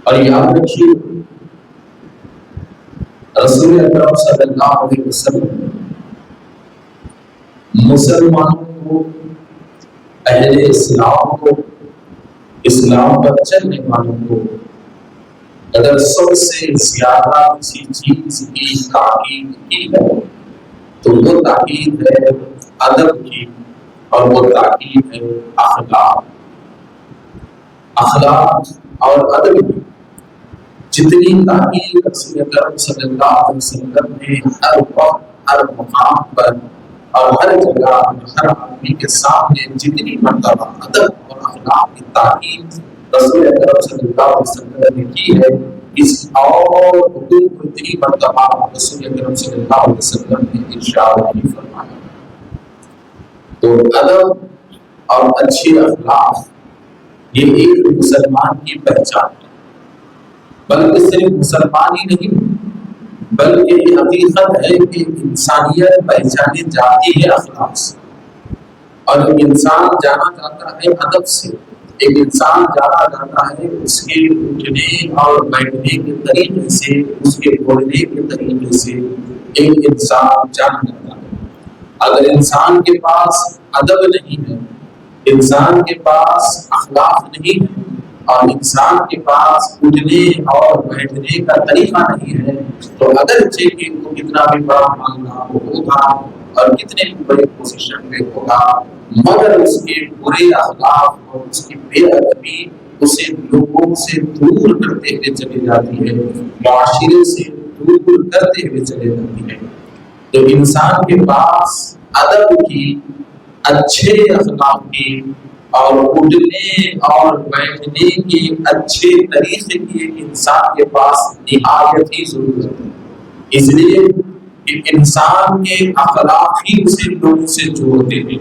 اور یاد رکھیے رسول اکرم صلی اللہ علیہ وسلم مسلمانوں کو، اہل اسلام کو، اسلام پر چلنے والوں کو اگر سب سے زیادہ کسی چیز کی تاکید کی ہے تو وہ تاکید ہے ادب کی، اور وہ تاکید ہے اخلاق اور ادب کی۔ جتنی تاکید رسول اکرم صلی اللہ علیہ وسلم نے ہر وقت، ہر مقام پر اور ہر جگہ ہر آدمی کے سامنے جتنی مرتبہ ادب اور اخلاق کی تاکید رسول اکرم صلی اللہ علیہ وسلم نے کی ہے، اس اور حدود کو اتنی مرتبہ رسول اکرم صلی اللہ علیہ وسلم نے ارشاد نہیں فرمایا۔ تو ادب اور اچھے اخلاق یہ ایک مسلمان کی پہچان ہے، بلکہ صرف مسلمان ہی نہیں بلکہ یہ حقیقت ہے کہ انسانیت پہچانی جاتی ہے اخلاق سے، اور انسان جانا جاتا ہے ادب سے۔ ایک انسان جانا جاتا ہے اس کے اٹھنے اور بیٹھنے کے طریقے سے، اس کے بولنے کے طریقے سے ایک انسان جانا جاتا ہے۔ اگر انسان کے پاس ادب نہیں ہے، انسان کے پاس اخلاق نہیں ہے، اور انسان کے پاس اٹھنے اور بیٹھنے کا طریقہ نہیں ہے، تو اگرچہ کہ وہ کتنا بھی بڑا مالدار ہوگا اور کتنے بھی بڑے پوزیشن پہ ہوگا، مگر اس کے برے اخلاق اور اس کی بے ادبی اسے لوگوں سے دور کرتے ہوئے چلی جاتی ہے، معاشرے سے دور کرتے ہوئے چلی جاتی ہے۔ تو انسان کے پاس ادب کی، اچھے اخلاق کی اور اٹھنے اور بیٹھنے کے اچھے طریقے کی ایک انسان کے پاس نہایت ہی ضرورت ہے، اس لیے کہ انسان کے اخلاق ہی اسے لوگوں سے جوڑتے ہیں،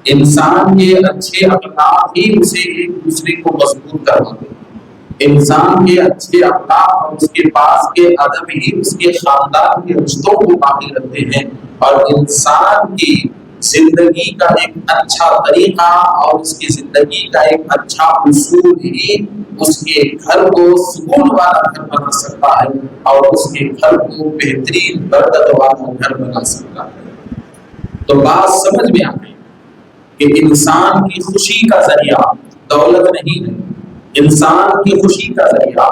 انسان کے اچھے اخلاق ہی اسے ایک دوسرے کو مضبوط کرواتے ہیں، انسان کے اچھے اخلاق اور اس کے پاس کے ادب ہی اس کے خاندان کے رشتوں کو باقی رکھتے ہیں، اور انسان کی زندگی کا ایک اچھا طریقہ اور اس کی زندگی کا ایک اچھا اصول ہی اس کے گھر کو سکون والا گھر بنا سکتا ہے، اور اس کے گھر کو بہترین برکت والا گھر بنا سکتا ہے۔ تو بات سمجھ میں آ گئی کہ انسان کی خوشی کا ذریعہ دولت نہیں ہے، انسان کی خوشی کا ذریعہ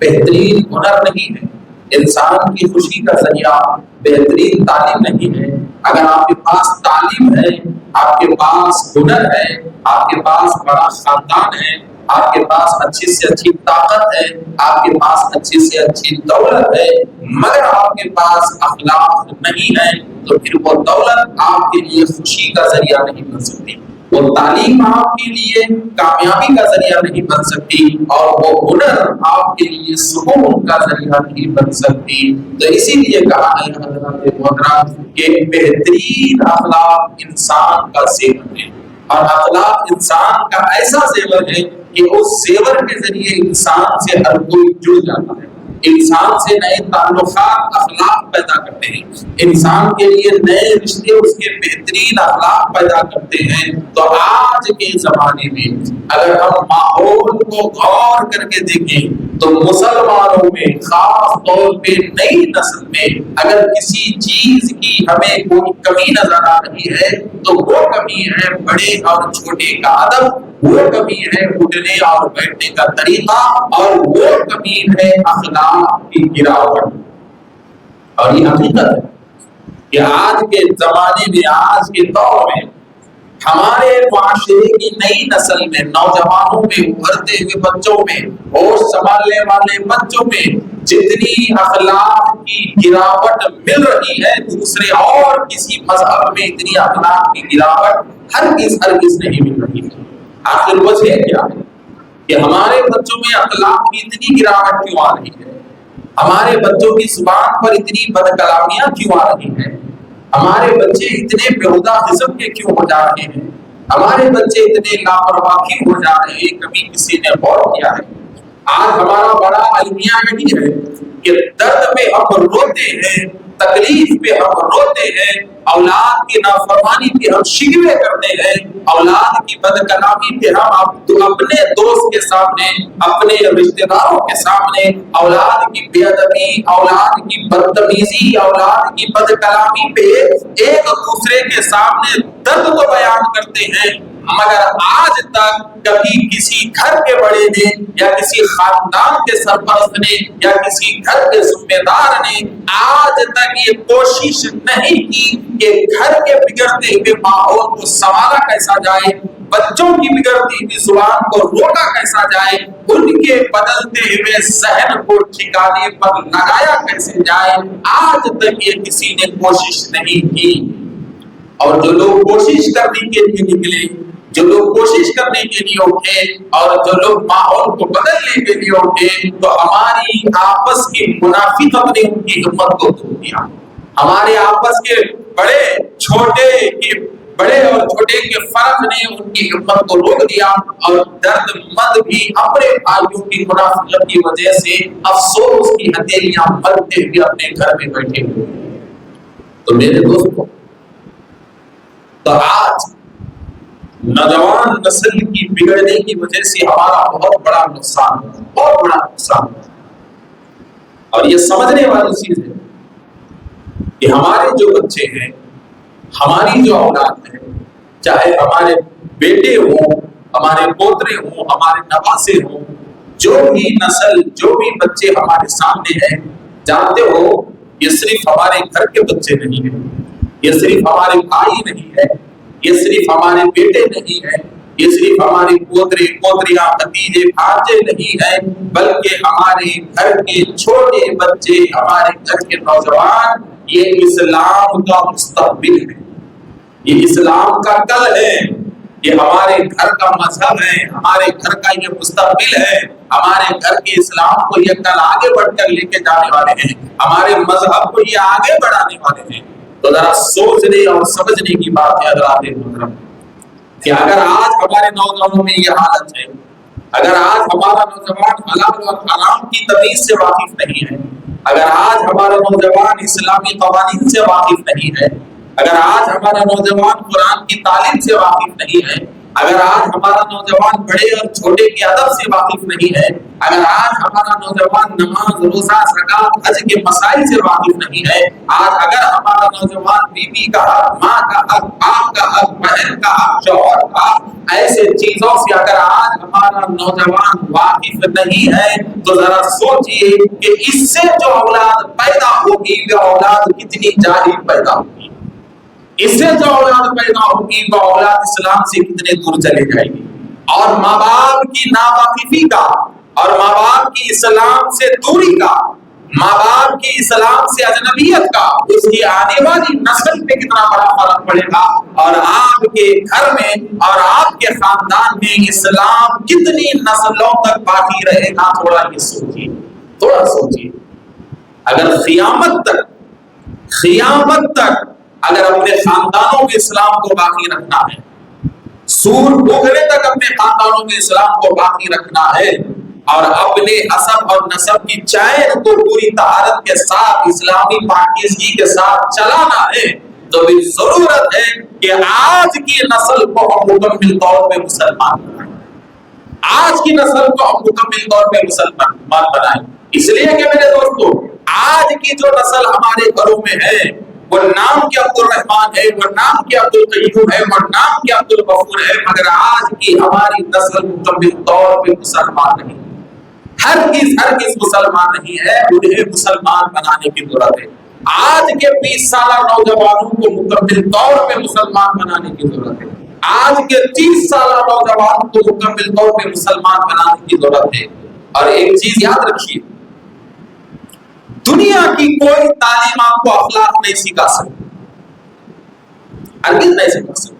بہترین ہنر نہیں ہے، انسان کی خوشی کا ذریعہ بہترین تعلیم نہیں ہے۔ اگر آپ کے پاس تعلیم ہے، آپ کے پاس ہنر ہے، آپ کے پاس بڑا خاندان ہے، آپ کے پاس اچھی سے اچھی طاقت ہے، آپ کے پاس اچھی سے اچھی دولت ہے، مگر آپ کے پاس اخلاق نہیں ہے، تو پھر وہ دولت آپ کے لیے خوشی کا ذریعہ نہیں بن سکتی، وہ تعلیم آپ کے لیے کامیابی کا ذریعہ نہیں بن سکتی، اور وہ ہنر آپ کے لیے سکون کا ذریعہ نہیں بن سکتی۔ تو اسی لیے کہا ہے حضرات محترم کہ بہترین اخلاق انسان کا زیور ہے، اور اخلاق انسان کا ایسا زیور ہے کہ اس زیور کے ذریعے انسان سے ہر کوئی جڑ جاتا ہے، انسان سے نئے تعلقات اخلاق پیدا کرتے ہیں، انسان کے لیے نئے رشتے اس کے بہترین اخلاق پیدا کرتے ہیں۔ تو آج کے زمانے میں اگر ہم ماحول کو غور کر کے دیکھیں تو مسلمانوں میں خاص طور پہ نئی نسل میں اگر کسی چیز کی ہمیں کوئی کمی نظر آ رہی ہے تو وہ کمی ہے بڑے اور چھوٹے کا ادب، وہ کمی ہے اٹھنے اور بیٹھنے کا طریقہ، اور وہ کمی ہے اخلاق کی گراوٹ۔ اور یہ حقیقت ہے کہ آج کے زمانے میں، آج کے دور میں ہمارے معاشرے کی نئی نسل میں، نوجوانوں میں، ابھرتے ہوئے بچوں میں، ہوش سنبھالنے والے بچوں میں جتنی اخلاق کی گراوٹ مل رہی ہے، دوسرے اور کسی مذہب میں اتنی اخلاق کی گراوٹ ہرگز نہیں مل رہی ہے۔ آخر وجہ کیا ہے کہ ہمارے بچوں میں اخلاق کی اتنی گراوٹ کیوں آ رہی ہے؟ ہمارے بچوں کی زبان پر اتنی بد کلامیاں کیوں آ رہی ہیں؟ ہمارے بچے اتنے بیہودہ قسم کے کیوں ہو جا رہے ہیں؟ ہمارے بچے اتنے لاپرواہ کیوں ہو جا رہے ہیں؟ کبھی کسی نے غور کیا ہے؟ آج ہمارا بڑا المیہ یہی ہے کہ درد میں ہم روتے ہیں تکلیف پہ ہم روتے ہیں، اولاد کی نافرمانی پہ ہم شکوے کرتے ہیں، اولاد کی بد کلامی پہ ہم اپنے دوست کے سامنے، اپنے رشتہ داروں کے سامنے اولاد کی بے ادبی، اولاد کی بدتمیزی، اولاد کی بد کلامی پہ ایک دوسرے کے سامنے درد تو بیان کرتے ہیں، مگر آج تک کبھی کسی گھر کے بڑے نے یا کسی خاندان کے سرپرست نے یا کسی گھر کے ذمہ دار نے آج تک یہ کوشش نہیں کی کہ گھر کے بگڑتے ہوئے ماحول کو سنبھالا کیسا جائے، بچوں کی بگڑتی ہوئی زبان کو روکا کیسا جائے، ان کے بدلتے ہوئے ذہن کو ٹھکانے پر لگایا کیسے جائے، آج تک یہ کسی نے کوشش نہیں کی۔ اور جو لوگ کوشش کرنے کے لیے نکلے، جو لوگ کوشش کرنے کے لیے اٹھے اور جو لوگ ماحول کو بدلنے کے لیے اٹھے، تو ہماری آپس کی منافقت نے ان کی ہمت کو توڑ دیا، ہمارے آپس کے بڑے اور چھوٹے کے فرق نے ان کی ہمت کو روک دیا، اور درد مند بھی اپنے بھائیوں کی منافقت کی وجہ سے افسوس کی ہتھیلیاں ملتے ہوئے اپنے گھر میں بیٹھے ہوئے۔ تو میرے دوستوں، تو آج نوجوان نسل کی بگڑنے کی وجہ سے ہمارا بہت بڑا نقصان ہے، بہت بڑا نقصان ہے، اور یہ سمجھنے والی چیز ہے کہ ہمارے جو بچے ہیں، ہماری جو اولاد ہے، چاہے ہمارے بیٹے ہوں، ہمارے پوترے ہوں، ہمارے نواسے ہوں، جو بھی نسل، جو بھی بچے ہمارے سامنے ہیں، جانتے ہو یہ صرف ہمارے گھر کے بچے نہیں ہیں، یہ صرف ہمارے بھائی نہیں ہے، یہ صرف ہمارے بیٹے نہیں ہیں، یہ صرف ہمارے پوترے پوتریاں بھتیجے بھانجے نہیں ہیں، بلکہ ہمارے گھر کے چھوٹے بچے، ہمارے گھر کے نوجوان، یہ اسلام کا مستقبل ہے، یہ اسلام کا کل ہے، یہ ہمارے گھر کا مذہب ہے، ہمارے گھر کا یہ مستقبل ہے، ہمارے گھر کے اسلام کو یہ کل آگے بڑھ کر لے کے جانے والے ہیں، ہمارے مذہب کو یہ آگے بڑھانے والے ہیں۔ تو ذرا سوچنے اور سمجھنے کی بات ہے حضرات محترم، کہ اگر آج ہمارے نوجوانوں میں یہ حالت ہے، اگر آج ہمارا نوجوان حلال اور حرام کی تمیز سے واقف نہیں ہے، اگر آج ہمارا نوجوان اسلامی قوانین سے واقف نہیں ہے، اگر آج ہمارا نوجوان قرآن کی تعلیم سے واقف نہیں ہے، اگر آج ہمارا نوجوان بڑے اور چھوٹے کے ادب سے واقف نہیں ہے، اگر آج ہمارا نوجوان نماز، روزہ، زکات، حج کے مسائل سے واقف نہیں ہے، آج اگر ہمارا نوجوان بیوی کا حق، ماں کا حق، باپ کا حق، بہن کا حق، شوہر کا حق، ایسے چیزوں سے اگر آج ہمارا نوجوان واقف نہیں ہے، تو ذرا سوچئے کہ اس سے جو اولاد پیدا ہوگی وہ اولاد کتنی جاہل پیدا ہوگی، اس سے جو اولاد پیدا ہوگی وہ اولاد اسلام سے کتنے دور چلے جائے گی، اور ماں باپ کی ناواقفی کا اور ماں باپ کی اسلام سے دوری کا، ماں باپ کی اسلام سے اجنبیت کا، اس کی آنے والی نسل پہ کتنا بڑا فرق پڑے گا، اور آپ کے گھر میں اور آپ کے خاندان میں اسلام کتنی نسلوں تک باقی رہے گا، تھوڑا یہ سوچیے، تھوڑا سوچیے۔ اگر قیامت تک اگر اپنے خاندانوں میں اسلام کو باقی رکھنا ہے، سور بھوکنے تک اپنے خاندانوں میں اسلام کو باقی رکھنا ہے، اور اپنے حسب اور نسب کی چین کو پوری طہارت کے ساتھ، اسلامی پاکیزگی کے ساتھ چلانا ہے، تو بھی ضرورت ہے کہ آج کی نسل کو ہم مکمل طور پہ مسلمان بنائیں، آج کی نسل کو ہم مکمل طور پہ مسلمان بنائیں، اس لیے کہ میرے دوستو، آج کی جو نسل ہمارے گھروں میں ہے، وہ نام کے عبد الرحمن ہے، وہ نام کے عبد القیوم ہے، وہ نام کے عبد الغفور ہے، مگر آج کی ہماری نسل مکمل طور پہ مسلمان نہیں، ہرگز مسلمان نہیں ہے، انہیں مسلمان بنانے کی ضرورت ہے۔ آج کے 20 سالہ نوجوانوں کو مکمل طور پہ مسلمان بنانے کی ضرورت ہے، آج کے 30 سالہ نوجوانوں کو مکمل طور پہ مسلمان بنانے کی ضرورت ہے۔ اور ایک چیز یاد رکھیے، دنیا کی کوئی تعلیم آپ کو اخلاق نہیں سکھا سکتی، ہرگز نہیں سکھا سکتی،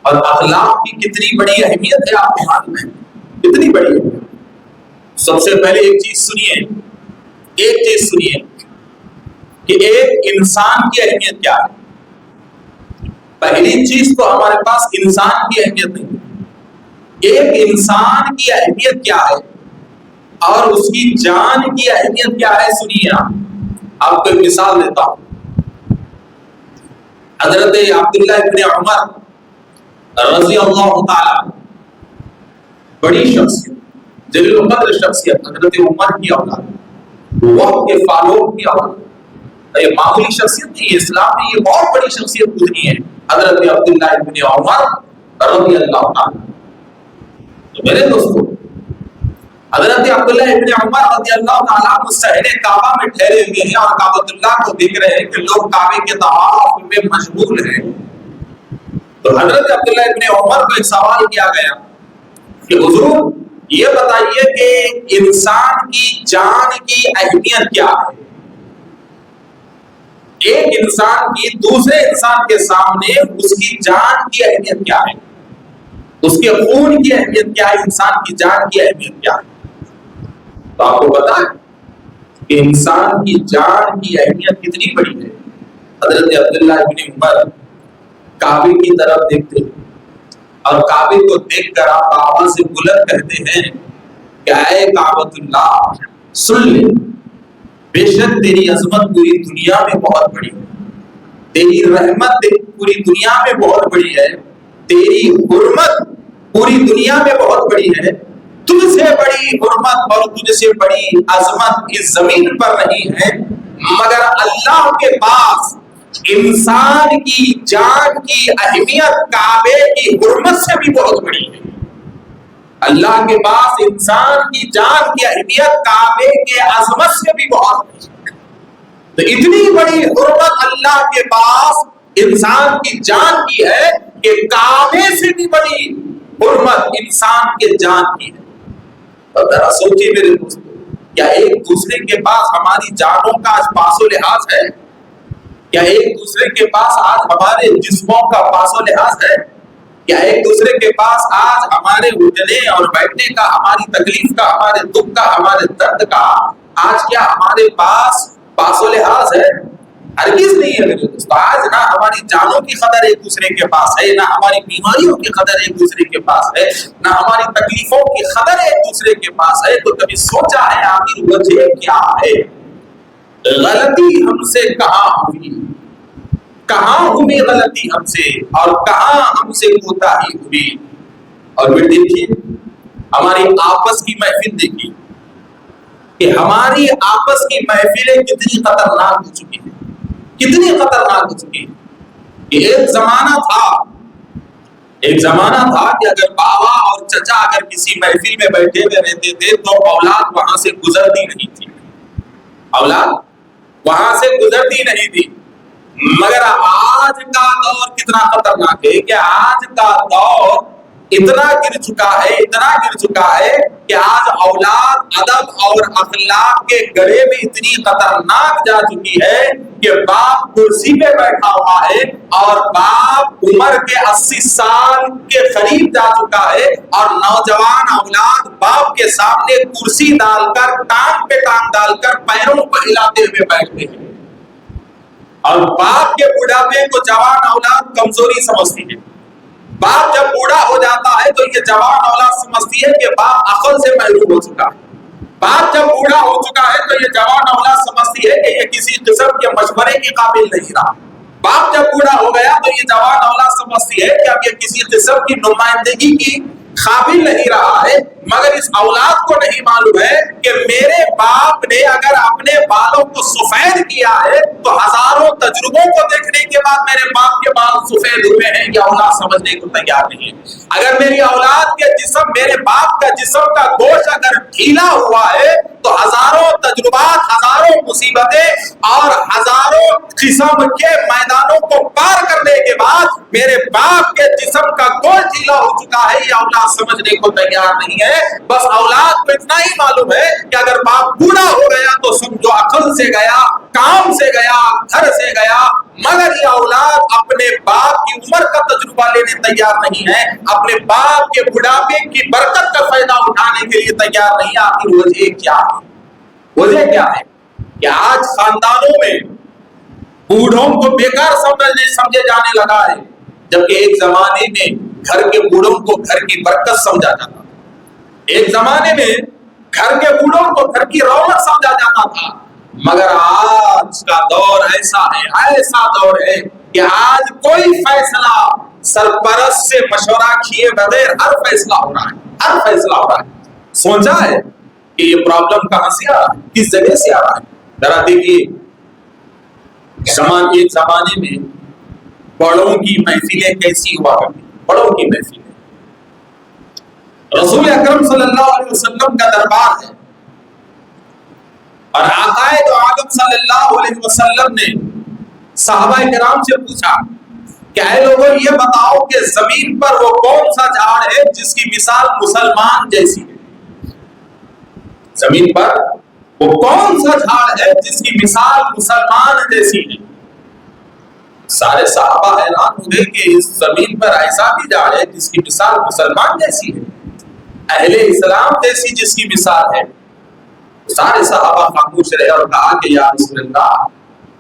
اور اخلاق کی کتنی بڑی اہمیت ہے آپ کو معلوم ہے، کتنی بڑی اہمیت۔ سب سے پہلے ایک چیز سنیے کہ ایک انسان کی اہمیت کیا ہے۔ پہلی چیز تو ہمارے پاس انسان کی اہمیت نہیں، ایک انسان کی اہمیت کیا ہے اور اس کی جان کی اہمیت کیا ہے، سنیے آپ۔ آپ کو ایک مثال دیتا ہوں. حضرت عبداللہ ابن عمر رضی اللہ تعالی، بڑی شخصیت، جلیل القدر شخصیت، حضرت عمر کی اولاد، وقت کے فاروق کی اولاد. یہ معمولی شخصیت نہیں ہے، اسلام میں یہ بہت بڑی شخصیت گزری ہے حضرت عبداللہ ابن عمر رضی اللہ تعالی. تو میرے دوستو، حضرت عبداللہ ابن عمر رضی اللہ تعالیٰ عنہ صحن کعبہ میں ٹھہرے ہوئے ہیں اور کعبۃ اللہ کو دیکھ رہے ہیں کہ لوگ کعبے کے طواف میں مشغول ہیں. تو حضرت عبداللہ ابن عمر کو ایک سوال کیا گیا کہ حضور یہ بتائیے کہ انسان کی جان کی اہمیت کیا ہے؟ ایک انسان کی دوسرے انسان کے سامنے اس کی جان کی اہمیت کیا ہے؟ اس کے خون کی اہمیت کیا ہے؟ انسان کی جان کی اہمیت کیا ہے؟ تو آپ کو پتا ہے کہ انسان کی جان کی اہمیت کتنی بڑی ہے. حضرت عبداللہ ابن عمر کعبے کی طرف دیکھتے ہیں اور کعبے کو دیکھ کر آپ آواز سے بلند کہتے ہیں کہ اے کعبۃ اللہ سن لے، بے شک تیری عظمت پوری دنیا میں بہت بڑی ہے، تیری رحمت پوری دنیا میں بہت بڑی ہے، تیری حرمت پوری دنیا میں بہت بڑی ہے. تجھ سے بڑی حرمت اور تجھ سے بڑی عظمت اس زمین پر نہیں ہے، مگر اللہ کے پاس انسان کی جان کی اہمیت کعبے کی حرمت سے بھی بہت بڑی ہے. اللہ کے پاس انسان کی جان کی اہمیت کعبے کے عظمت سے بھی بہت بڑی ہے. تو اتنی بڑی حرمت اللہ کے پاس انسان کی جان کی ہے کہ کعبے سے بھی بڑی حرمت انسان کے جان کی ہے. اور ذرا سوچیے میرے دوستو، کیا ایک دوسرے کے پاس ہماری جانوں کا آج پاس و لحاظ ہے؟ کیا ایک دوسرے کے پاس آج ہمارے جسموں کا پاس و لحاظ ہے؟ کیا ایک دوسرے کے پاس آج ہمارے اٹھنے اور بیٹھنے کا، ہماری تکلیف کا، ہمارے دکھ کا، ہمارے درد کا آج کیا ہمارے پاس پاس و لحاظ ہے؟ ہرگز نہیں ہے میرے دوست. آج نہ ہماری جانوں کی قدر ایک دوسرے کے پاس ہے، نہ ہماری بیماریوں کی قدر ایک دوسرے کے پاس ہے، نہ ہماری تکلیفوں کی قدر ایک دوسرے کے پاس ہے. تو کبھی سوچا ہے آخر وجہ کیا ہے؟ غلطی ہم سے کہاں ہوئی؟ کہاں ہوئی غلطی ہم سے اور کہاں ہم سے کوتاہی ہوئی؟ اور پھر دیکھیے ہماری آپس کی محفل، دیکھیے کہ ہماری آپس کی محفلیں کتنی خطرناک ہو چکی ہیں، کتنی خطرناک ہو چکی ہے کہ ایک زمانہ تھا کہ اگر بابا اور چچا اگر کسی محفل میں بیٹھے ہوئے رہتے تھے تو اولاد وہاں سے گزرتی نہیں تھی، اولاد وہاں سے گزرتی نہیں تھی. مگر آج کا دور کتنا خطرناک ہے کہ آج کا دور اتنا گر چکا ہے کہ آج اولاد ادب اور اخلاق کے گڑھے میں اتنی خطرناک جا چکی ہے کہ باپ کرسی پہ بیٹھا ہوا ہے اور باپ عمر کے 80 سال کے قریب جا چکا ہے اور نوجوان اولاد باپ کے سامنے کرسی ڈال کر ٹانگ پہ ٹانگ ڈال کر پیروں کو ہلاتے ہوئے بیٹھتے ہیں. اور باپ کے بڑھاپے کو جوان اولاد کمزوری سمجھتی ہے. باپ جب بوڑھا ہو جاتا ہے تو یہ جوان اولاد سمجھتی ہے کہ باپ عقل سے محروم ہو چکا ہے. باپ جب بوڑھا ہو چکا ہے تو یہ جوان اولاد سمجھتی ہے کہ یہ کسی قسم کے مشورے کے قابل نہیں رہا. باپ جب بوڑھا ہو گیا تو یہ جوان اولاد سمجھتی ہے کہ اب یہ کسی قسم کی نمائندگی کی قابل نہیں رہا ہے. مگر اس اولاد کو نہیں معلوم ہے کہ میرے باپ نے اگر اپنے بالوں کو سفید کیا ہے تو ہزاروں تجربوں کو دیکھنے کے بعد میرے باپ کے بال سفید ہوئے ہیں. یہ اولاد سمجھنے کو تیار نہیں ہے. اگر میری اولاد کے جسم، میرے باپ کا جسم کا گوشت اگر ڈھیلا ہوا ہے تو ہزاروں تجربات، ہزاروں مصیبتیں اور ہزاروں قسم کے میدانوں کو پار کرنے کے بعد میرے باپ کے جسم کا گوشت ڈھیلا ہو چکا ہے. یہ اولاد سمجھنے کو تیار نہیں ہے. بس اولاد کو اتنا ہی معلوم ہے کہ اگر باپ بوڑھا ہو گیا تو سمجھو عقل سے گیا، کام سے گیا، گھر سے گیا. مگر یہ اولاد اپنے باپ کی عمر کا تجربہ لینے تیار نہیں ہے، اپنے باپ کے بڑھاپے کی برکت کا فائدہ اٹھانے کے لیے تیار نہیں. آخر وجہ کیا ہے؟ وجہ کیا ہے کہ آج خاندانوں میں بوڑھوں کو بیکار سمجھے جانے لگا ہے، جبکہ ایک زمانے میں گھر کے بوڑھوں کو گھر کی برکت سمجھا جاتا تھا. ایک زمانے میں گھر کے بوڑھوں کو گھر کی رونق سمجھا جاتا تھا. مگر آج کا دور ایسا دور ہے کہ آج کوئی فیصلہ سرپرست سے مشورہ کیے بغیر ہر فیصلہ ہو رہا ہے. سوچا ہے کہ یہ پرابلم کہاں سے آ رہا ہے, کس جگہ سے آ رہا ہے؟ ذرا دیکھیے, ایک زمانے میں بڑوں کی محفلیں کیسی ہوا کرتی, بڑوں کی محفلیں. رسول اکرم صلی اللہ علیہ وسلم کا دربار ہے اور آقا دو عالم صلی اللہ علیہ وسلم نے صحابہ کرام سے پوچھا کہ اے لوگوں یہ بتاؤ کہ زمین پر وہ کون سا جھاڑ ہے جس کی مثال مسلمان جیسی ہے؟ زمین پر وہ کون سا جھاڑ ہے جس کی مثال مسلمان جیسی ہے؟ سارے صحابہ حیران ہو گئے کہ اس زمین پر ایسا بھی جھاڑ ہے جس کی مثال مسلمان جیسی ہے, اہل اسلام جیسی جس کی مثال ہے. سارے صحابہ خاموش رہے اور کہا کہ یا رسول اللہ,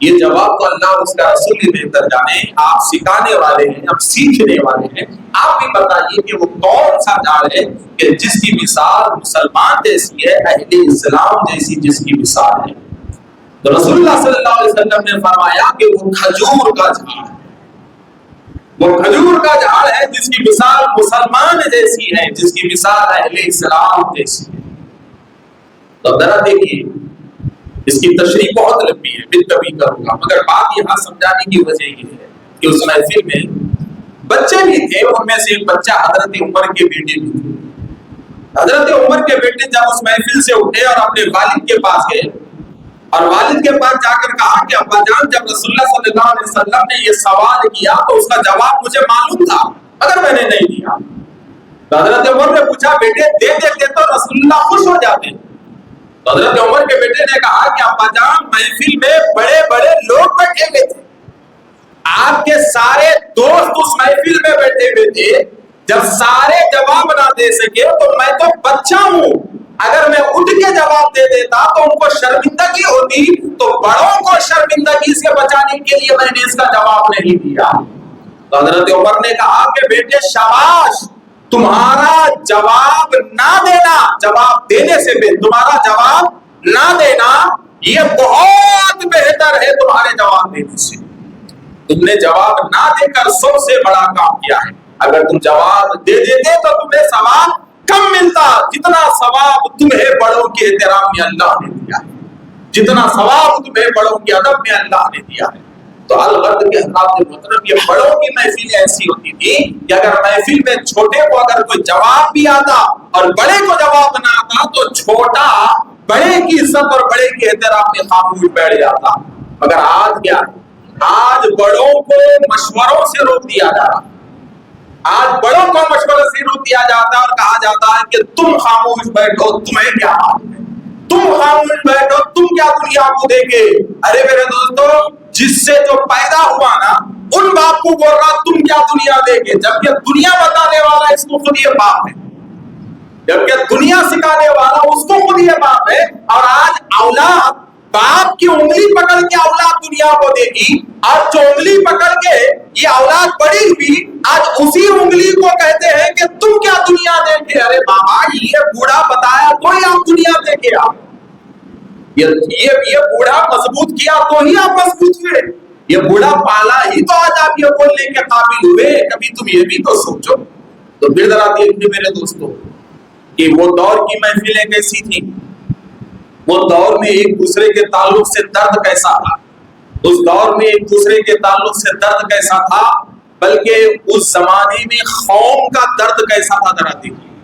یہ جواب تو اللہ اور اس کا رسول ہی بہتر جانے, آپ سکھانے والے ہیں, آپ سیکھنے والے ہیں, آپ بھی بتائیے کہ وہ کون سا جھاڑ ہے کہ جس کی مثال مسلمان جیسی ہے, اہل اسلام جیسی جس کی مثال ہے. تو رسول اللہ صلی اللہ علیہ وسلم نے فرمایا کہ وہ کھجور کا جھاڑ ہے, وہ کھجور کا جھاڑ ہے جس کی مثال مسلمان جیسی ہے, جس کی مثال اہل اسلام جیسی ہے. تو ذرا دیکھیے, اس کی تشریح بہت لمبی ہے, پھر کبھی کروں گا, مگر بات یہاں سمجھانے کی وجہ یہ ہے کہ اس محفل میں بچے بھی تھے. ان میں سے ایک بچہ حضرت عمر کے بیٹے بھی تھے. حضرت عمر کے بیٹے جب اس محفل سے اٹھے اور اپنے والد کے پاس گئے اور والد کے پاس جا کر کہا کہ ابا جان, جب رسول اللہ صلی اللہ علیہ وسلم نے یہ سوال کیا تو اس کا جواب مجھے معلوم تھا مگر میں نے نہیں دیا. تو حضرت عمر نے پوچھا بیٹے دے دیتے تو رسول اللہ خوش ہو جاتے. تو حضرت عمر کے بیٹے نے کہا کہ ابا جان, محفل میں بڑے بڑے لوگ بیٹھے ہوئے تھے, آپ کے سارے دوست اس محفل میں بیٹھے ہوئے تھے, جب سارے جواب نہ دے سکے تو میں تو بچہ ہوں, اگر میں اٹھ کے جواب دے دیتا تو ان کو شرمندگی ہوتی, تو بڑوں کو شرمندگی سے بچانے کے لیے میں نے اس کا جواب نہیں دیا. تو حضرت عمر نے کہا کہ بیٹے شاباش, تمہارا جواب نہ دینا, جواب دینے سے بھی تمہارا جواب نہ دینا یہ بہت بہتر ہے تمہارے جواب دینے سے. تم نے جواب نہ دے کر سب سے بڑا کام کیا ہے. اگر تم جواب دے دیتے تو تمہیں ثواب کم ملتا, جتنا ثواب تمہیں بڑوں کے احترام میں اللہ نے دیا ہے, جتنا ثواب تمہیں بڑوں کے ادب میں اللہ نے دیا ہے. تو الغرض کے حضرات مطلب یہ بڑوں کی محفلیں ایسی ہوتی تھی کہ اگر محفل میں چھوٹے کو اگر کوئی جواب بھی آتا اور بڑے کو جواب نہ آتا تو چھوٹا بڑے کی عزت اور بڑے کے احترام میں خاموش بیٹھ جاتا. مگر آج کیا ہے, آج بڑوں کو مشوروں سے روک دیا جا رہا ہے, آج بڑوں کو مشورے سے روک دیا جاتا ہے اور کہا جاتا ہے کہ تم خاموش بیٹھو, تمہیں کیا معلوم ہے, تم خاموش بیٹھو, تم کیا دنیا کو دیکھے. ارے میرے دوستو, جس سے جو پیدا ہوا نا ان باپ کو بول رہا تم کیا دنیا دیکھے, جبکہ دنیا بتانے والا اس کو خود یہ باپ ہے, جبکہ دنیا سکھانے والا اس کو خود یہ باپ ہے. اور آج اولاد باپ کی انگلی پکڑ کے اولاد دنیا کو دے گی, اور جو انگلی پکڑ کے یہ اولاد بڑی بھی آج اسی انگلی کو کہتے ہیں کہ تم کیا دنیا دیکھے. ارے بابا, یہ بوڑھا بتایا تو ہی آپ دنیا دیکھے, آپ یہ بوڑھا مضبوط کیا تو ہی آپ مضبوط ہوئے, یہ بوڑھا پالا ہی تو آج آپ یہ بولنے کے قابل ہوئے. کبھی تم یہ بھی تو سوچو. تو پھر ذرا دیکھیے میرے دوستوں کہ وہ دور کی محفلیں کیسی تھیں, وہ دور میں ایک دوسرے کے تعلق سے درد کیسا تھا, اس دور میں ایک دوسرے کے تعلق سے درد کیسا تھا, بلکہ اس زمانے میں قوم کا درد کیسا تھا. ذرا دیکھیے,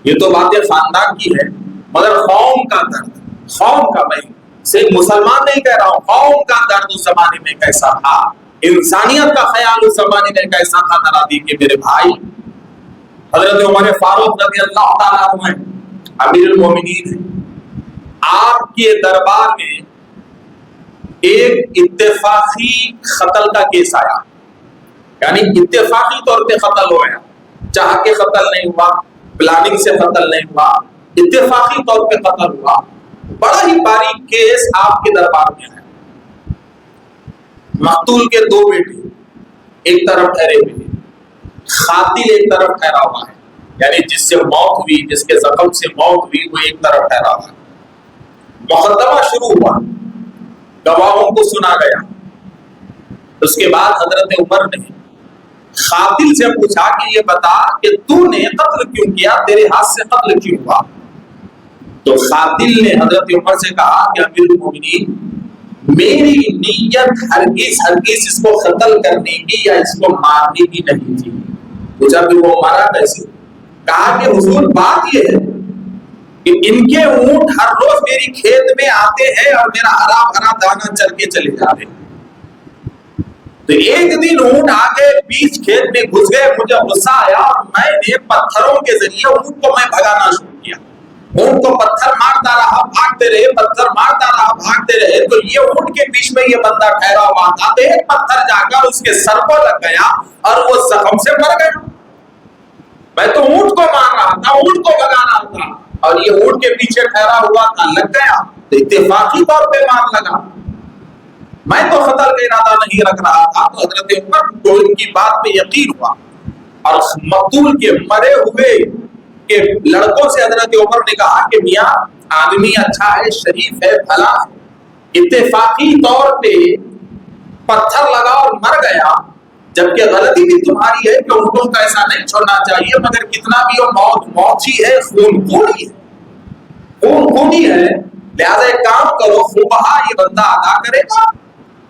یہ تو باتیں خاندان کی ہے, مگر قوم کا درد, قوم کا, میں صرف مسلمان نہیں کہہ رہا ہوں, قوم کا درد اس زمانے میں کیسا تھا, انسانیت کا خیال اس زمانے میں کیسا تھا. ذرا دیکھیے میرے بھائی, حضرت عمر فاروق رضی اللہ تعالیٰ عنہ امیر المومنین ہیں, آپ کے دربار میں ایک اتفاقی قتل کا کیس آیا, یعنی اتفاقی طور پہ قتل ہو گیا, چاہ کے قتل نہیں ہوا, پلاننگ سے قتل نہیں ہوا, اتفاقی طور پہ قتل ہوا. بڑا ہی باریک کیس آپ کے دربار میں ہے. مقتول کے دو بیٹے ایک طرف ٹھہرے ہوئے ہیں, قاتل ایک طرف ٹھہرا ہوا ہے, یعنی جس سے موت ہوئی, جس کے زخم سے موت ہوئی وہ ایک طرف ٹھہرا ہوا ہے. مقدمہ شروع ہوا, گواہوں کو سنا گیا. اس کے بعد حضرت عمر نے قاتل سے پوچھا کہ یہ بتا کہ تو نے قتل کیوں کیا, تیرے ہاتھ سے قتل کیوں ہوا؟ تو قاتل نے حضرت عمر سے کہا کہ امیر المومنین میری نیت ہرگز اس کو قتل کرنے کی یا اس کو مارنے کی نہیں تھی. پوچھا کہ وہ مارا کیسے؟ کہا کہ حضور بات یہ ہے کہ ان کے اونٹ ہر روز میری کھیت میں آتے ہیں اور میرا ہرا بھرا دانا چل کے چلے جاتے ہیں. تو ایک دن اونٹ آگے بیچ کھیت میں گھس گئے, مجھے غصہ آیا اور میں نے پتھروں کے ذریعے اونٹ کو میں بھگانا شروع کیا. اونٹ کو پتھر مارتا رہا, بھاگتے رہے, پتھر مارتا رہا, بھاگتے رہے. تو یہ اونٹ کے بیچ میں یہ بندہ ٹھہرا ہوا تھا, تو ایک پتھر جا کر اس کے سر کو لگ گیا اور وہ زخم سے مر گیا. میں تو اونٹ کو مار رہا تھا, اونٹ کو بھگانا تھا, اور یہ اونٹ کے پیچھے ٹھہرا ہوا تھا, لگ گیا. تو اتفاقی طور پہ مار لگا, میں تو قتل کا ارادہ نہیں رکھ رہا تھا. تو حضرت عمر کو ان کی بات پہ یقین ہوا اور مقتول کے مرے ہوئے کے لڑکوں سے حضرت عمر نے کہا کہ میاں آدمی اچھا ہے, شریف ہے, بھلا ہے, اتفاقی طور پہ پتھر لگا اور مر گیا, جبکہ غلطی بھی تمہاری ہے کہ اونٹوں کا ایسا نہیں چھوڑنا چاہیے, مگر کتنا بھی وہ موت موت ہی ہے, خون خونی ہے, خون خونی ہے. لہذا ایک کام کرو, فقہا یہ بندہ ادا کرے گا,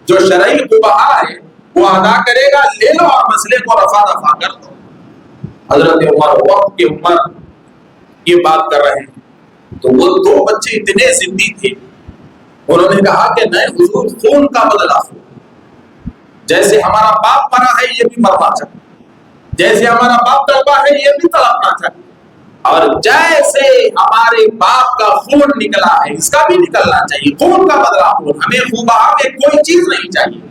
جو شرعی فقہا ہے وہ ادا کرے گا, لے لو اور مسئلے کو رفع دفع کر دو. حضرت عمر وقت کے عمر یہ بات کر رہے ہیں. تو وہ دو بچے اتنے ضدی تھے, انہوں نے کہا کہ نہیں حضور, خون کا بدلہ ہو, جیسے ہمارا باپ مرا ہے یہ بھی مرنا چاہیے, جیسے ہمارا باپ تڑپا ہے یہ بھی تڑپنا چاہیے, اور جیسے ہمارے باپ کا خون نکلا ہے اس کا بھی نکلنا چاہیے. خون کا بدلہ ہو, ہمیں فقہا میں کوئی چیز نہیں چاہیے.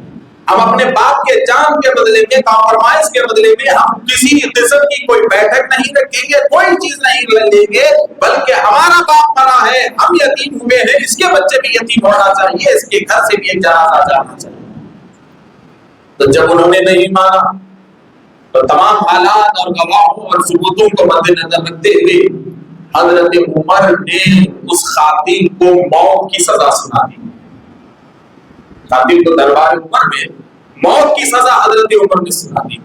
ہم اپنے باپ کے جان کے بدلے میں, کمپرومائز کے بدلے میں ہم کسی قسم کی کوئی بیٹھک نہیں رکھیں گے, کوئی چیز نہیں لیں گے, بلکہ ہمارا باپ مرا ہے, ہم یتیم ہوئے ہیں, اس کے بچے بھی یتیم ہونا چاہیے, اس کے گھر سے بھی ایک جنازہ جانا چاہیے. تو جب انہوں نے نہیں مانا تو تمام حالات اور گواہوں اور ثبوتوں کو مد نظر رکھتے ہوئے حضرت عمر نے اس قاتل کو موت کی سزا سنا دی. قاتل کو دربار عمر میں موت کی سزا حضرت عمر نے سنا دی.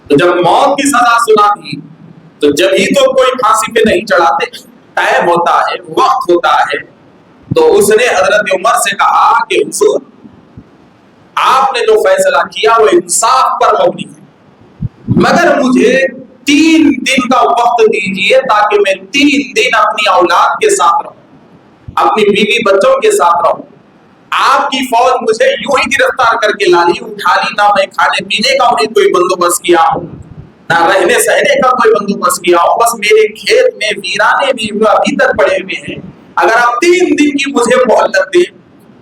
تو جب موت کی سزا سنا دی تو جب ہی تو کوئی پھانسی پہ نہیں چڑھاتے, ٹائم ہوتا ہے, وقت ہوتا ہے. تو اس نے حضرت عمر سے کہا کہ حضور آپ نے جو فیصلہ کیا وہ انصاف پر مبنی ہے, مگر مجھے 3 دن کا وقت دیجیے تاکہ میں 3 دن اپنی اولاد کے ساتھ رہوں, اپنی بیوی بچوں کے ساتھ رہوں. آپ کی فوج مجھے یوں ہی گرفتار کر کے لالی, اٹھا لی, نہ میں کھانے پینے کا انہیں کوئی بندوبست کیا ہوں, نہ رہنے سہنے کا کوئی بندوبست کیا ہوں, بس میرے کھیت میں ویرانے بھی ابھی تک پڑے ہوئے ہیں. اگر آپ 3 دن کی مجھے مہلت دیں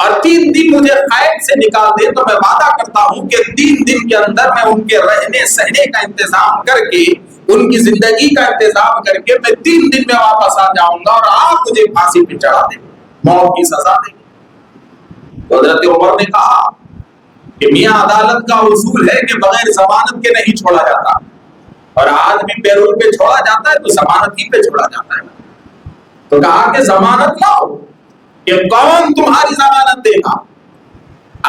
اور 3 دن مجھے قید سے نکال دیں تو میں وعدہ کرتا ہوں کہ 3 دن کے اندر میں ان کے رہنے سہنے کا انتظام کر کے, ان کی زندگی کا انتظام کر کے میں 3 دن میں واپس آ جاؤں گا اور آپ مجھے پھانسی پہ چڑھا دیں, موت کی سزا دیں. حضرت عمر نے کہا کہ میاں عدالت کا اصول ہے کہ بغیر ضمانت کے نہیں چھوڑا جاتا, اور آج بھی پیرول پہ چھوڑا جاتا ہے تو ضمانت ہی پہ چھوڑا جاتا ہے. تو کہا کہ ضمانت لاؤ, کہ کون تمہاری ضمانت دے گا؟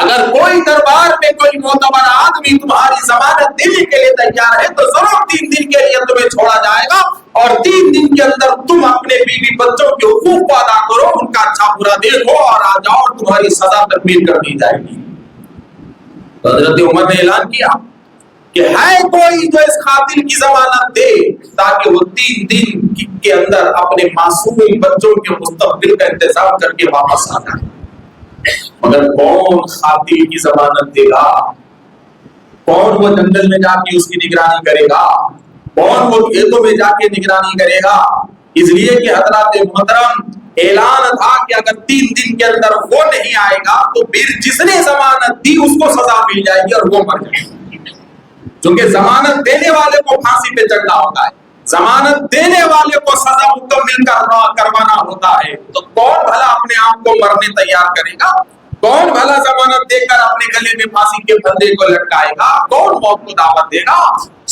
اگر کوئی دربار میں کوئی معتبر آدمی تمہاری ضمانت دینے کے لیے تیار ہے تو ضرور 3 دن کے لیے تمہیں چھوڑا جائے گا, اور 3 دن کے اندر تم اپنے بیوی بچوں کے حقوق کو ادا کرو, ان کا اچھا برا دیکھو اور آ جاؤ, اور تمہاری سزا تکمیل کر دی جائے گی. حضرت عمر نے اعلان کیا کہ ہے کوئی جو اس قاتل کی ضمانت دے تاکہ وہ 3 دن کے اندر اپنے معصوم بچوں کے مستقبل کا انتظام کر کے واپس آ جائے. مگر کون قاتل کی ضمانت دے گا؟ کون وہ جنگل میں جا کے اس کی نگرانی کرے گا؟ کون وہ کھیتوں میں جا کے نگرانی کرے گا؟ اس لیے کہ حضرات محترم اعلان تھا کہ اگر 3 دن کے اندر وہ نہیں آئے گا تو پھر جس نے ضمانت دی اس کو سزا مل جائے گی اور وہ مر جائے گا. چونکہ ضمانت دینے والے کو پھانسی پہ چڑھنا ہوتا ہے, ضمانت دینے والے کو سزا مکمل کروانا ہوتا ہے. تو کون بھلا اپنے آپ کو مرنے تیار کرے گا؟ کون بھلا ضمانت دے کر اپنے گلے میں پھانسی کے پھندے کو لٹکائے گا؟ کون موت کو دعوت دے گا؟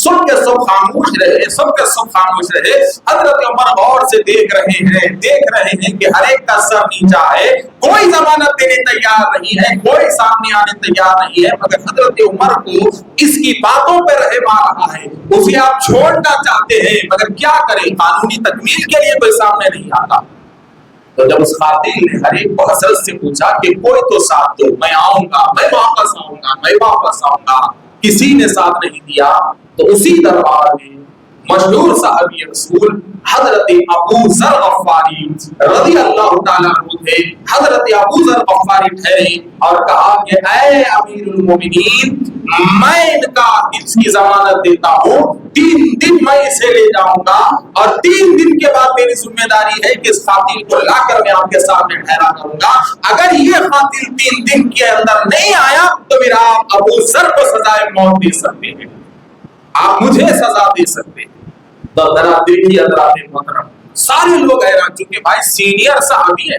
سن کے سب خاموش رہے، سب کے سب خاموش رہے۔ حضرت عمر غور سے دیکھ رہے ہیں کہ ہر ایک کا سر نیچا ہے، کوئی ضمانت دینے تیار نہیں ہے، کوئی سامنے آنے تیار نہیں ہے، مگر حضرت عمر کو اس کی باتوں پہ رحم آ رہا ہے، اسے آپ چھوڑنا چاہتے ہیں، مگر کیا کریں، قانونی تکمیل کے لیے کوئی سامنے نہیں آتا۔ تو جب اس قاتل نے ہر ایک کو حسرت سے پوچھا کہ کوئی تو ساتھ دو، میں آؤں گا، میں واپس آؤں گا، میں واپس آؤں گا، کسی نے ساتھ نہیں دیا۔ تو اسی دربار میں مشہور صحابی رسول حضرت ابو ذر غفاری رضی اللہ تعالیٰ عنہ تھے۔ حضرت ابو ذر غفاری ٹھہرے اور کہا کہ اے امیر المومنین، میں ان کا اس کی ضمانت دیتا ہوں، 3 دن میں اسے لے جاؤں گا، اور 3 دن کے بعد میری ذمہ داری ہے کہ اس قاتل کو لا کر میں آپ کے سامنے ٹھہرا کروں گا۔ اگر یہ قاتل 3 دن کے اندر نہیں آیا تو میرا آپ ابو ذر کو سزائے موت دے سکتے ہیں، آپ مجھے سزا دے سکتے ہیں۔ تو ذرا دیکھیے حضرات محترم، سارے لوگ حیران، چونکہ بھائی سینئر صحابی ہیں،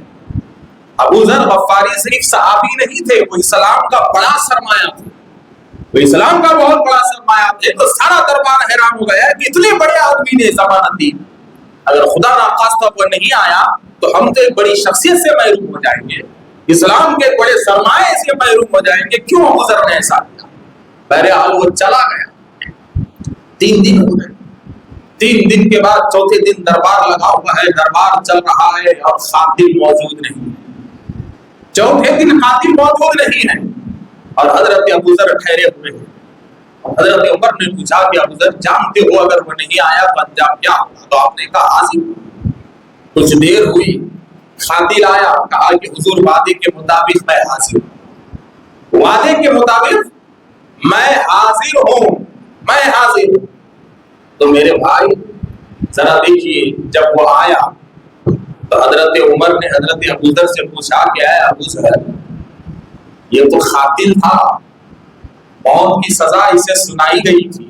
ابو ذر غفاری صرف صحابی نہیں تھے، وہ اسلام کا بڑا سرمایہ تھے، وہ اسلام کا بہت بڑا سرمایہ تھے۔ تو سارا دربار حیران ہو گیا کہ اتنے بڑے آدمی نے ضمانت دی، اگر خدا ناخواستہ وہ نہیں آیا تو ہم تو ایک بڑی شخصیت سے محروم ہو جائیں گے، اسلام کے بڑے سرمایے سے محروم ہو جائیں گے، کیوں ابو ذر نے ایسا کیا؟ بہرحال وہ چلا گیا۔ 3 دن ہو گئے، 3 دن کے بعد چوتھے دن دربار لگا ہوا ہے، دربار چل رہا ہے اور قاتل موجود نہیں ہے۔ چوتھے دن قاتل موجود نہیں ہے اور حضرت ابو ذر ٹھہرے ہوئے ہیں۔ حضرت عمر نے پوچھا کہ ابو ذر جانتے ہو اگر وہ نہیں آیا تو انجام کیا ہوگا؟ تو آپ نے کہا حاضر۔ کچھ دیر ہوئی، قاتل آیا، کہا کہ حضور وعدے کے مطابق میں حاضر ہوں، وعدے کے مطابق میں حاضر ہوں، میں حاضر ہوں۔ تو میرے بھائی ذرا دیکھیے، جب وہ آیا تو حضرت عمر نے حضرت ابو ذر سے پوچھا کہ اے ابو ذر، یہ تو قاتل تھا، موت کی سزا اسے سنائی گئی تھی،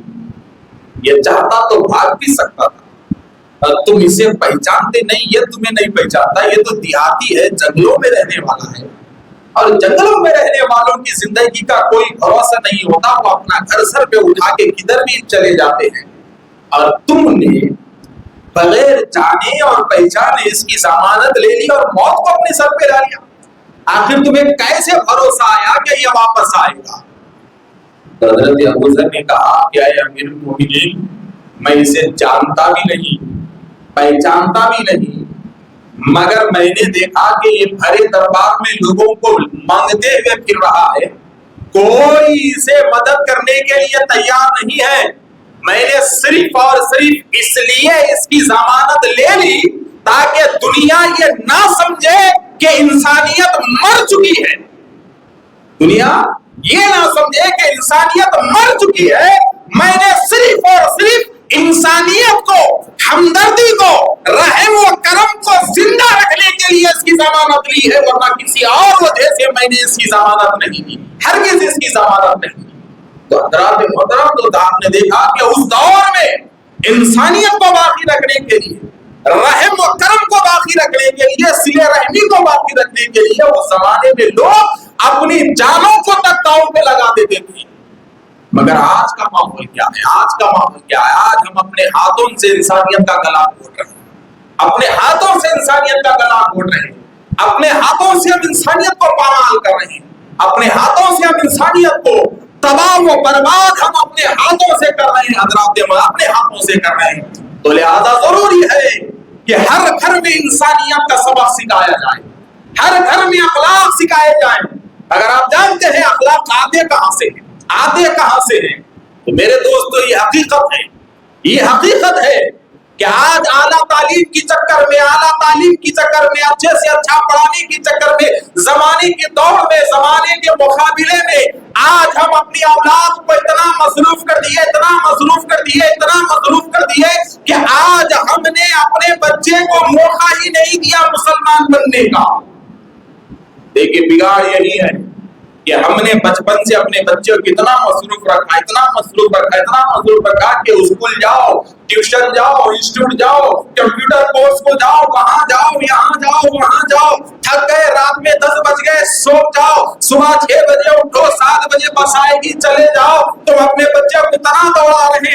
یہ چاہتا تو بھاگ بھی سکتا تھا، تم اسے پہچانتے نہیں، یہ تمہیں نہیں پہچانتا، یہ تو دیہاتی ہے، جنگلوں میں رہنے والا ہے، اور جنگلوں میں رہنے والوں کی زندگی کا کوئی بھروسہ نہیں ہوتا، وہ اپنا گھر سر پہ اٹھا کے کدھر بھی چلے جاتے ہیں، اور تم نے بغیر جانے اور پہچانے اس کی ضمانت لے لی اور موت کو اپنے سر پہ لا لیا، آخر تمہیں کیسے بھروسہ آیا کہ یہ واپس آئے گا؟ تو حضرت ابو ذر نے کہا کہ اے امیر المومنین، میں اسے جانتا بھی نہیں، پہچانتا بھی نہیں، مگر میں نے دیکھا کہ یہ بھرے دربار میں لوگوں کو مانگتے ہوئے پھر رہا ہے، کوئی اسے مدد کرنے کے لیے تیار نہیں ہے، میں نے صرف اور صرف اس لیے اس کی ضمانت لے لی تاکہ دنیا یہ نہ سمجھے کہ انسانیت مر چکی ہے، دنیا یہ نہ سمجھے کہ انسانیت مر چکی ہے، میں نے صرف اور صرف انسانیت کو، ہمدردی کو، رحم و کرم کو زندہ رکھنے کے لیے اس کی ضمانت لی ہے، ورنہ کسی اور وجہ سے میں نے اس کی ضمانت نہیں دی، ہرگز اس کی ضمانت نہیں دی۔ تو حضرات محترم، تو آپ نے دیکھا کہ اس دور میں انسانیت کو باقی رکھنے کے لیے، رحم و کرم کو باقی رکھنے کے لیے، صلہ رحمی کو باقی رکھنے کے لیے اس زمانے میں لوگ اپنی جانوں کو تک داؤ پہ لگا دیتے تھے۔ مگر آج کا ماحول کیا ہے؟ آج کا ماحول کیا ہے؟ آج ہم اپنے ہاتھوں سے انسانیت کا گلا گھونٹ رہے ہیں، اپنے ہاتھوں سے انسانیت کا گلا گھونٹ رہے ہیں، اپنے ہاتھوں سے ہم انسانیت کو پامال کر رہے ہیں، اپنے ہاتھوں سے ہم انسانیت کو تباہ و برباد ہم اپنے ہاتھوں سے کر رہے ہیں، حضرات اپنے ہاتھوں سے کر رہے ہیں۔ تو لہذا ضروری ہے کہ ہر گھر میں انسانیت کا سبق سکھایا جائے، ہر گھر میں اخلاق سکھائے جائیں۔ اگر آپ جانتے ہیں اخلاق آتے کہاں سے ہیں، آتے کہاں سے ہیں، تو میرے دوستو یہ حقیقت ہے، یہ حقیقت ہے کہ آج اعلیٰ تعلیم کی چکر میں، اعلیٰ تعلیم کی چکر میں، اچھے سے اچھا پڑھانے کی چکر میں، زمانے کے دور میں، زمانے کے مقابلے میں آج ہم اپنی اولاد کو اتنا مصروف کر دیے، اتنا مصروف کر دیے، اتنا مصروف کر دیے کہ آج ہم نے اپنے بچے کو موقع ہی نہیں دیا مسلمان بننے کا۔ دیکھیے بگاڑ یہی ہے، کہ ہم نے بچپن سے اپنے بچوں کو اتنا مصروف رکھا کہ اسکول جاؤ، ٹیوشن جاؤ، انسٹیٹیوٹ جاؤ، کمپیوٹر کورس کو جاؤ، وہاں جاؤ، یہاں جاؤ، وہاں جاؤ، تھک گئے، رات میں 10 بج گئے، سو جاؤ، صبح 6 بجے اٹھو، 7 بجے بس آئے گی، چلے جاؤ۔ تم اپنے بچے کو اتنا دوڑا رہے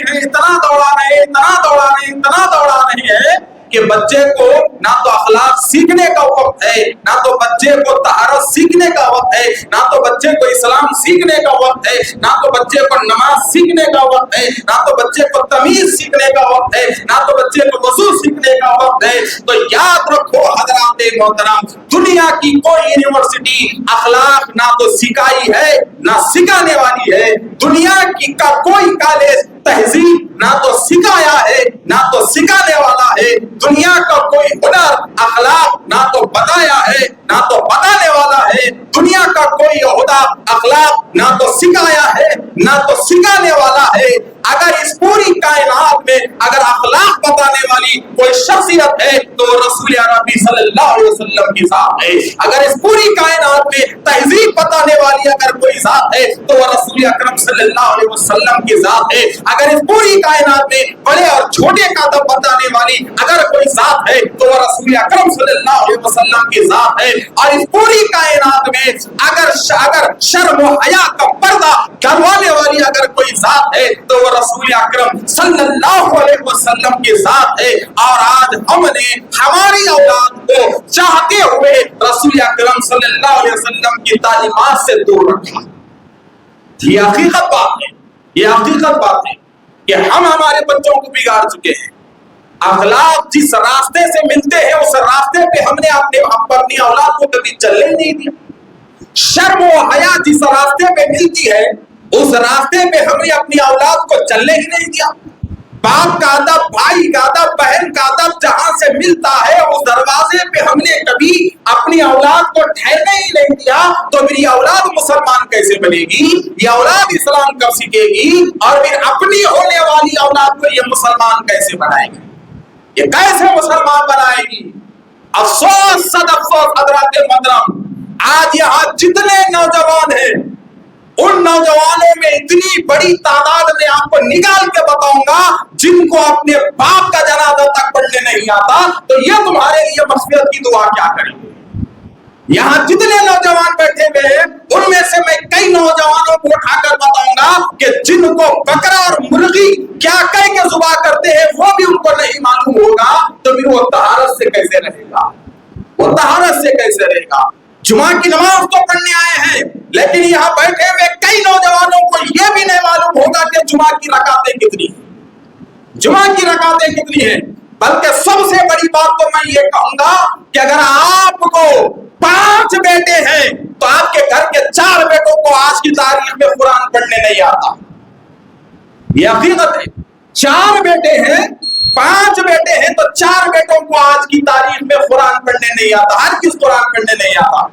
ہیں کہ بچے کو نہ تو اخلاق سیکھنے کا وقت ہے، نہ تو بچے کو طہارت سیکھنے کا وقت ہے، نہ تو بچے کو اسلام سیکھنے کا وقت ہے، نہ تو بچے کو نماز سیکھنے کا وقت ہے، نہ تو بچے کو تمیز سیکھنے کا وقت ہے، نہ تو بچے کو وضو سیکھنے کا وقت ہے۔ تو یاد رکھو حضرات محترم، دنیا کی کوئی یونیورسٹی اخلاق نہ تو سکھائی ہے نہ سکھانے والی ہے، دنیا کی کا کوئی کالج تہذیب نہ تو سکھایا ہے نہ تو سکھانے والا ہے، دنیا کا کوئی ہنر اخلاق نہ تو بتایا ہے نہ تو بتانے والا ہے، دنیا کا کوئی عہدہ اخلاق نہ تو سکھایا ہے نہ تو سکھانے والا ہے۔ اگر اس پوری کائنات میں اگر اخلاق بتانے والی کوئی شخصیت ہے تو رسول عربی صلی اللہ علیہ وسلم کی ذات ہے۔ اگر اس پوری کائنات میں تہذیب بتانے والی اگر کوئی ذات ہے تو وہ رسول اکرم صلی اللہ علیہ وسلم کی ذات ہے۔ اگر اس پوری کائنات میں بڑے اور چھوٹے کا ادب بتانے والی اگر کوئی ذات ہے تو وہ رسول اکرم صلی اللہ علیہ وسلم کی ذات ہے۔ اور اس پوری کائنات میں اگر شرم و حیا کا پردہ کروانے والی اگر کوئی ذات ہے تو وہ رسول اکرم صلی اللہ علیہ وسلم کی ذات ہے۔ اور آج ہم نے ہماری اولاد کو چاہتے ہوئے رسول اکرم صلی اللہ علیہ وسلم کی تعلیمات سے دور رکھا۔ یہ حقیقت بات ہے، یہ حقیقت بات ہے کہ ہم ہمارے بچوں کو بگاڑ چکے ہیں۔ اخلاق جس راستے سے ملتے ہیں اس راستے پہ ہم نے اپنی اولاد کو کبھی چلنے نہیں دیا۔ شرم و حیا جس راستے پہ ملتی ہے اس راستے پہ ہم نے اپنی اولاد کو چلنے ہی نہیں دیا۔ باپ کا ادب، بھائی کا ادب، بہن کا ادب جہاں سے ملتا ہے اس دروازے پہ ہم نے کبھی اپنی اولاد کو ٹھہرنے ہی نہیں دیا۔ تو میری اولاد مسلمان کیسے بنے گی؟ یہ اولاد اسلام کب سیکھے گی؟ اور پھر اپنی ہونے والی اولاد کو یہ مسلمان کیسے بنائے گی؟ یہ کیسے مسلمان بنائے گی؟ افسوس، صد افسوس حضرات محترم، آج یہاں جتنے نوجوان ہیں ان نوجوانوں میں اتنی بڑی تعداد میں آپ کو نکال کے بتاؤں گا جن کو اپنے باپ کا جنازہ تک پڑھنے نہیں آتا، تو یہ تمہارے لیے مغفرت کی دعا کیا کریں گے؟ یہاں جتنے نوجوان بیٹھے ہوئے ہیں ان میں سے میں کئی نوجوانوں کو اٹھا کر بتاؤں گا کہ جن کو بکرا اور مرغی کیا کہہ کے ذبح کرتے ہیں وہ بھی ان کو نہیں معلوم ہوگا، تو پھر وہ طہارت سے کیسے رہے گا؟ وہ طہارت سے کیسے رہے گا؟ جمعہ کی نماز تو پڑھنے آئے ہیں لیکن یہاں بیٹھے ہوئے کئی نوجوانوں کو یہ بھی نہیں معلوم ہوگا کہ جمعہ کی رکعتیں کتنی ہیں، جمعہ کی رکعتیں کتنی ہیں۔ بلکہ سب سے بڑی بات تو میں یہ کہوں گا کہ اگر آپ کو 5 بیٹے ہیں تو آپ کے گھر کے 4 بیٹوں کو آج کی تاریخ میں قرآن پڑھنے نہیں آتا۔ یہ حقیقت ہے، 4 بیٹے ہیں، 5 بیٹے ہیں تو 4 بیٹوں کو آج کی تاریخ میں قرآن پڑھنے نہیں آتا، ہر کس قرآن پڑھنے نہیں آتا۔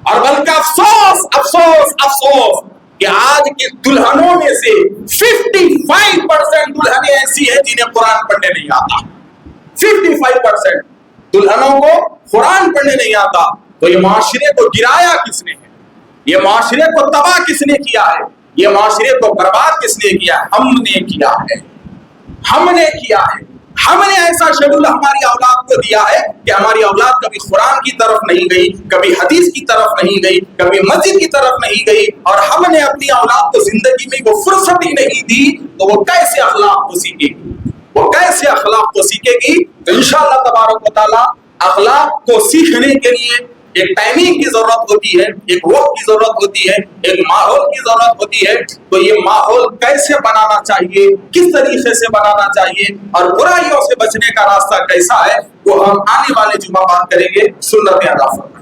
اور بلکہ افسوس افسوس افسوس کہ آج کی دلہنوں میں سے 55% دلہنیں ایسی ہیں جنہیں قرآن پڑھنے نہیں آتا۔ 55% دلہنوں کو قرآن پڑھنے نہیں آتا۔ تو یہ معاشرے کو گرایا کس نے ہے؟ یہ معاشرے کو تباہ کس نے کیا ہے؟ یہ معاشرے کو برباد کس نے کیا ہے؟ ہم نے کیا ہے، ہم نے کیا ہے۔ ہم نے ایسا شیڈول ہماری اولاد کو دیا ہے کہ ہماری اولاد کبھی قرآن کی طرف نہیں گئی، کبھی حدیث کی طرف نہیں گئی، کبھی مسجد کی طرف نہیں گئی، اور ہم نے اپنی اولاد کو زندگی میں وہ فرصت ہی نہیں دی، تو وہ کیسے اخلاق کو سیکھے گی؟ وہ کیسے اخلاق کو سیکھے گی؟ تو انشاءاللہ تبارک و تعالی اخلاق کو سیکھنے کے لیے ایک ٹائمنگ کی ضرورت ہوتی ہے، ایک وقت کی ضرورت ہوتی ہے، ایک ماحول کی ضرورت ہوتی ہے۔ تو یہ ماحول کیسے بنانا چاہیے، کس طریقے سے بنانا چاہیے، اور برائیوں سے بچنے کا راستہ کیسا ہے، وہ ہم آنے والے جمعہ بات کریں گے۔ سنت ادا فرمائیں۔